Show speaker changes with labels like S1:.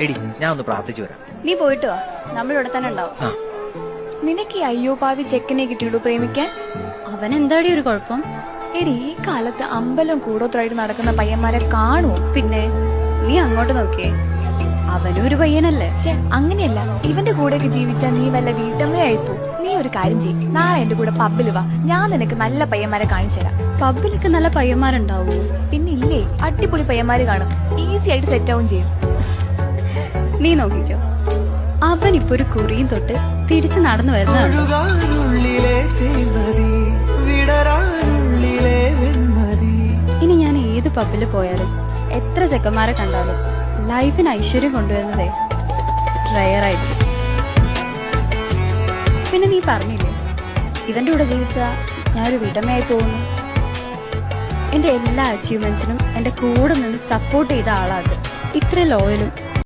S1: എടി ഞാൻ ഒന്ന് പ്രാർത്ഥിച്ചു വരാം.
S2: നീ പോയിട്ട് വാ, നമ്മളിവിടെ തന്നെ ഉണ്ടാവും.
S3: നിനക്ക് ഈ അയ്യോ പാവി ചെക്കനെ കിട്ടിയുള്ളൂ പ്രേമിക്കാൻ?
S2: അവൻ എന്താടി ഒരു കുഴപ്പം?
S3: എടി ഈ കാലത്ത് അമ്പലം കൂടോത്രമായിട്ട് നടക്കുന്ന പയ്യന്മാരെ കാണുമോ?
S2: പിന്നെ നീ അങ്ങോട്ട് നോക്കിയേ, അവനും ഒരു പയ്യനല്ലേ.
S3: പക്ഷെ അങ്ങനെയല്ല, ഇവന്റെ കൂടെയൊക്കെ ജീവിച്ചാ നീ വല്ല വീട്ടമ്മയായിപ്പോ. നീ ഒരു കാര്യം ചെയ്യും, നാളെ എന്റെ കൂടെ പബ്ബിൽ വാ, ഞാൻ നിനക്ക് നല്ല പയ്യന്മാരെ കാണിച്ചു തരാം.
S2: പബ്ബിലൊക്കെ നല്ല പയ്യന്മാരുണ്ടാവൂ?
S3: പിന്നെ ഇല്ലേ, അടിപൊളി പയ്യന്മാര് കാണും, ഈസി ആയിട്ട് സെറ്റ് ആവും ചെയ്യും.
S2: നീ നോക്കിക്കോ, അവൻ ഇപ്പൊ ഒരു കുറിയും തൊട്ട് തിരിച്ചു നടന്നു വരുന്നതാണ്. ഇനി ഞാൻ ഏത് പബ്ബിൽ പോയാലും എത്ര ചെക്കന്മാരെ കണ്ടാലും ലൈഫിന് ഐശ്വര്യം കൊണ്ടുവരുന്നതേ റയറായിരിക്കും. പിന്നെ നീ പറഞ്ഞില്ലേ, ഇവന്റെ കൂടെ ജീവിച്ചാ ഞാനൊരു വീട്ടമ്മയായി പോകുന്നു. എന്റെ എല്ലാ അച്ചീവ്മെന്റ്സിനും എന്റെ കൂടെ നിന്ന് സപ്പോർട്ട് ചെയ്ത ആളാത്. ഇത്ര ലോയലും